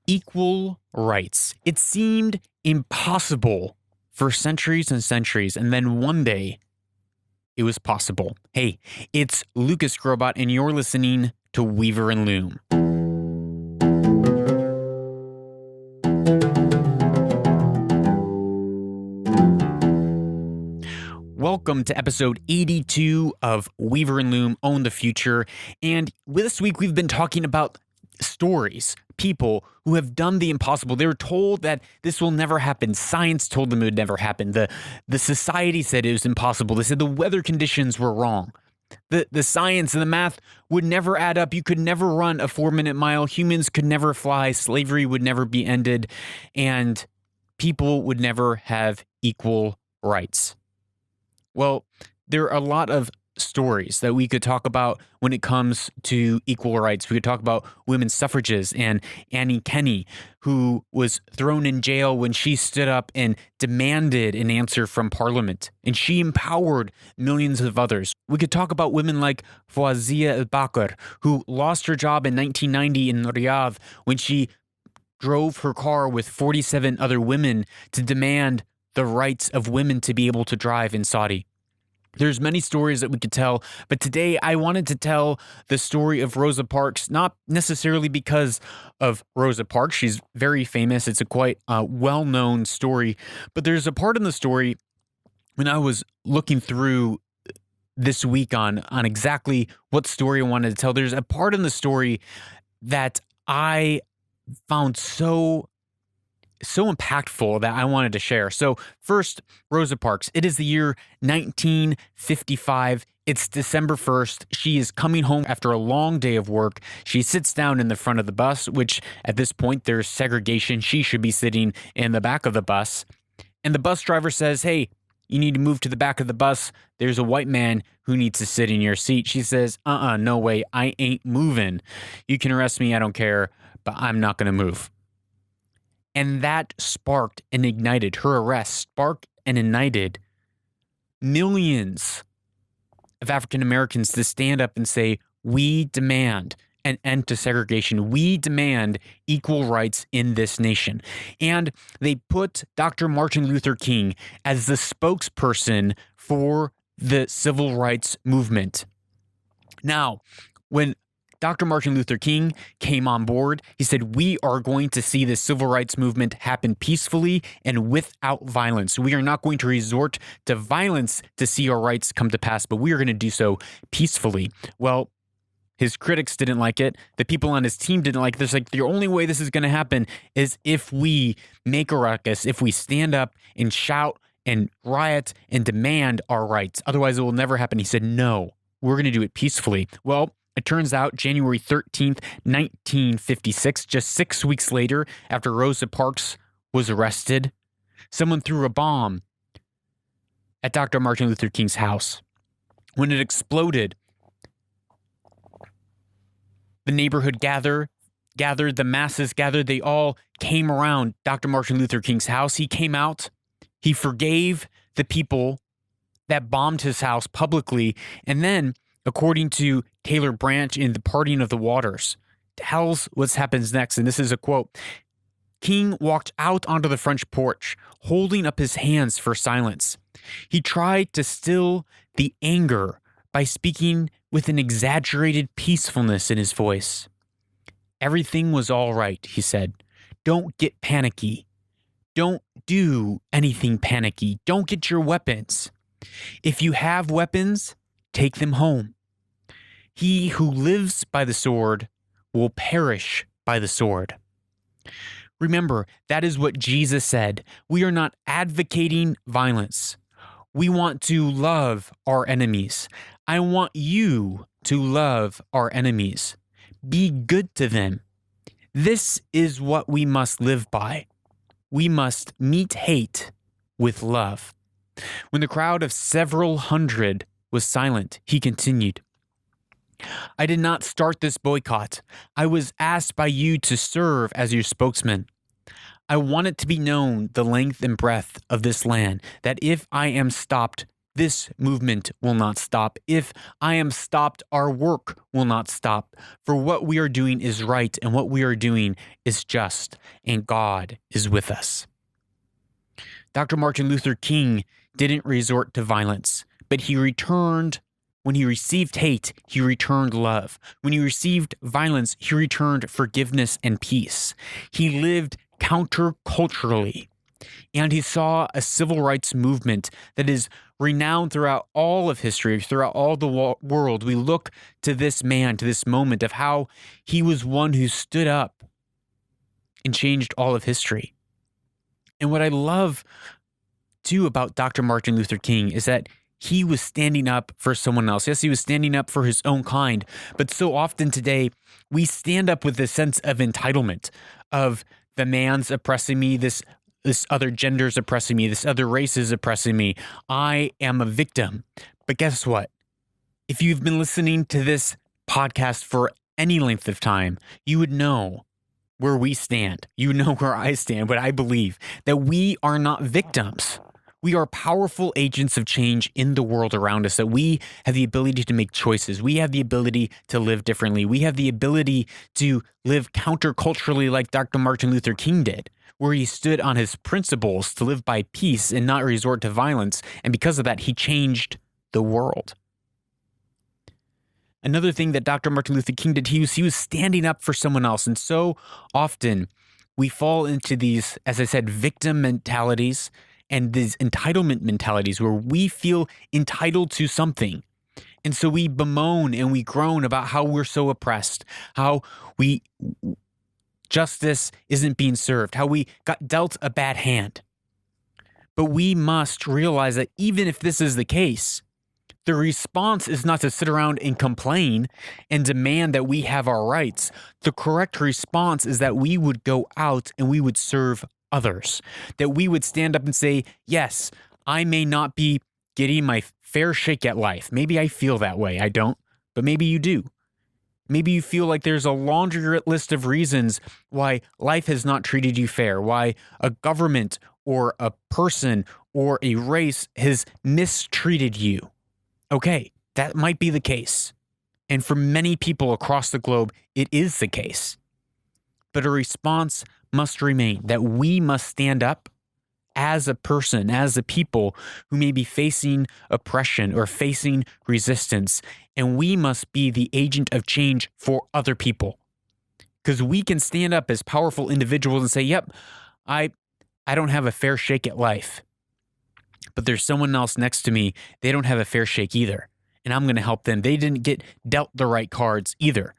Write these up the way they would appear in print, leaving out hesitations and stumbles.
Equal rights. It seemed impossible for centuries and centuries, and then one day it was possible. Hey, it's Lucas Grobot, and you're listening to Weaver and Loom. Welcome to episode 82 of Weaver and Loom Own the Future. And this week we've been talking about stories, people who have done the impossible. They were told that this will never happen. Science told them it would never happen. The society said it was impossible. They said the weather conditions were wrong. The science and the math would never add up. You could never run a 4-minute mile. Humans could never fly. Slavery would never be ended. And people would never have equal rights. Well, there are a lot of stories that we could talk about when it comes to equal rights. We could talk about women's suffrages and Kenney, who was thrown in jail when she stood up and demanded an answer from Parliament, and she empowered millions of others. We could talk about women like Fawziah al-Bakr, who lost her job in 1990 in Riyadh when she drove her car with 47 other women to demand the rights of women to be able to drive in Saudi. There's many stories that we could tell, but today I wanted to tell the story of Rosa Parks, not necessarily because of Rosa Parks. She's very famous. It's a quite well-known story, but there's a part in the story when I was looking through this week on exactly what story I wanted to tell. There's a part in the story that I found so impactful that I wanted to share. So first, Rosa Parks. It is the year 1955. It's December 1st. She is coming home after a long day of work. She sits down in the front of the bus, which at this point there's segregation. She should be sitting in the back of the bus. And the bus driver says, "Hey, you need to move to the back of the bus. There's a white man who needs to sit in your seat." She says, no way. I ain't moving. You can arrest me. I don't care, but I'm not going to move. And that sparked and ignited, her arrest sparked and ignited millions of African Americans to stand up and say, we demand an end to segregation. We demand equal rights in this nation. And they put Dr. Martin Luther King as the spokesperson for the civil rights movement. Now, when Dr. Martin Luther King came on board, he said, we are going to see the civil rights movement happen peacefully and without violence. We are not going to resort to violence to see our rights come to pass, but we are going to do so peacefully. Well, his critics didn't like it. The people on his team didn't like this. Like, the only way this is going to happen is if we make a ruckus, if we stand up and shout and riot and demand our rights. Otherwise, it will never happen. He said, no, we're going to do it peacefully. Well, it turns out January 13th, 1956, just 6 weeks later, after Rosa Parks was arrested, someone threw a bomb at Dr. Martin Luther King's house. When it exploded, the neighborhood gathered, the masses gathered, they all came around Dr. Martin Luther King's house. He came out, he forgave the people that bombed his house publicly, and then, according to Taylor Branch in The Parting of the Waters, tells what happens next, and this is a quote. King walked out onto the front porch, holding up his hands for silence. He tried to still the anger by speaking with an exaggerated peacefulness in his voice. Everything was all right, he said. Don't get panicky. Don't do anything panicky. Don't get your weapons. If you have weapons, take them home. He who lives by the sword will perish by the sword. Remember, that is what Jesus said. We are not advocating violence. We want to love our enemies. I want you to love our enemies. Be good to them. This is what we must live by. We must meet hate with love. When the crowd of several hundred was silent, he continued, I did not start this boycott. I was asked by you to serve as your spokesman. I want it to be known the length and breadth of this land that if I am stopped, this movement will not stop. If I am stopped, our work will not stop. For what we are doing is right, and what we are doing is just, and God is with us. Dr. Martin Luther King didn't resort to violence, but he returned. When he received hate, he returned love. When he received violence, he returned forgiveness and peace. He lived counterculturally, and he saw a civil rights movement that is renowned throughout all of history, throughout all the world. We look to this man, to this moment of how he was one who stood up and changed all of history. And what I love, too, about Dr. Martin Luther King is that he was standing up for someone else. Yes, he was standing up for his own kind, but so often today, we stand up with this sense of entitlement, of the man's oppressing me, this other gender's oppressing me, this other race is oppressing me. I am a victim. But guess what? If you've been listening to this podcast for any length of time, you would know where we stand. You know where I stand, what I believe, that we are not victims. We are powerful agents of change in the world around us, that we have the ability to make choices. We have the ability to live differently. We have the ability to live counterculturally like Dr. Martin Luther King did, where he stood on his principles to live by peace and not resort to violence. And because of that, he changed the world. Another thing that Dr. Martin Luther King did, he was standing up for someone else. And so often we fall into these, as I said, victim mentalities and these entitlement mentalities where we feel entitled to something. And so we bemoan and we groan about how we're so oppressed, how justice isn't being served, how we got dealt a bad hand. But we must realize that even if this is the case, the response is not to sit around and complain and demand that we have our rights. The correct response is that we would go out and we would serve others, that we would stand up and say, yes, I may not be getting my fair shake at life. Maybe I feel that way. I don't, but maybe you do. Maybe you feel like there's a laundry list of reasons why life has not treated you fair, why a government or a person or a race has mistreated you. Okay, that might be the case. And for many people across the globe, it is the case. But a response must remain that we must stand up as a person, as a people who may be facing oppression or facing resistance, and we must be the agent of change for other people. Because we can stand up as powerful individuals and say, yep, I don't have a fair shake at life, but there's someone else next to me, they don't have a fair shake either, and I'm going to help them. They didn't get dealt the right cards either.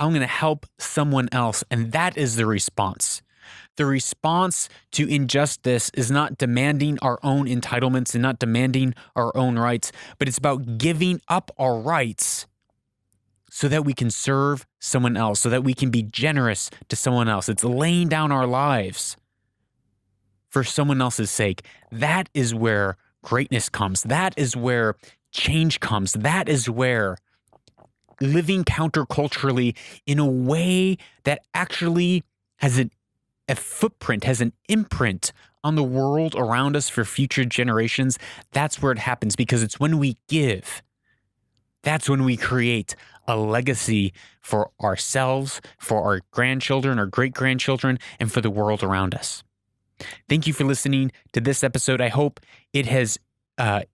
I'm going to help someone else, and that is the response. The response to injustice is not demanding our own entitlements and not demanding our own rights, but it's about giving up our rights so that we can serve someone else, so that we can be generous to someone else. It's laying down our lives for someone else's sake. That is where greatness comes. That is where change comes. That is where living counterculturally in a way that actually has a footprint, has an imprint on the world around us for future generations. That's where it happens, because it's when we give. That's when we create a legacy for ourselves, for our grandchildren, our great-grandchildren, and for the world around us. Thank you for listening to this episode. I hope it has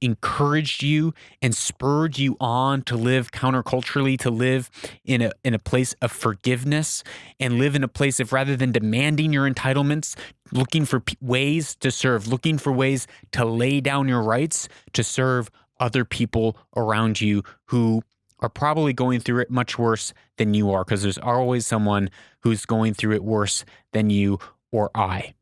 encouraged you and spurred you on to live counterculturally, to live in a place of forgiveness, and live in a place of, rather than demanding your entitlements, looking for ways to serve, looking for ways to lay down your rights to serve other people around you who are probably going through it much worse than you are, because there's always someone who's going through it worse than you or I.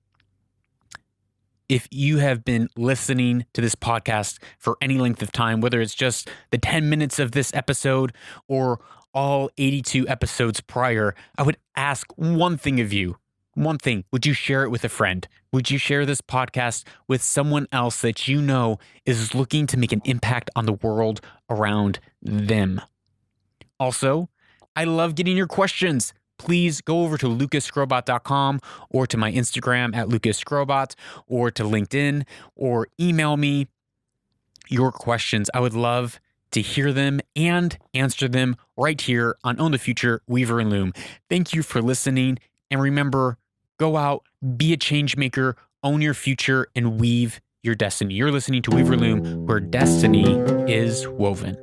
If you have been listening to this podcast for any length of time, whether it's just the 10 minutes of this episode or all 82 episodes prior, I would ask one thing of you. One thing. Would you share it with a friend? Would you share this podcast with someone else that you know is looking to make an impact on the world around them? Also, I love getting your questions. Please go over to lucasscrobot.com or to my Instagram at lucasscrobot or to LinkedIn or email me. your questions. I would love to hear them and answer them right here on Own the Future, Weaver and Loom. Thank you for listening. And remember, go out, be a change maker, own your future, and weave your destiny. You're listening to Weaver Loom, where destiny is woven.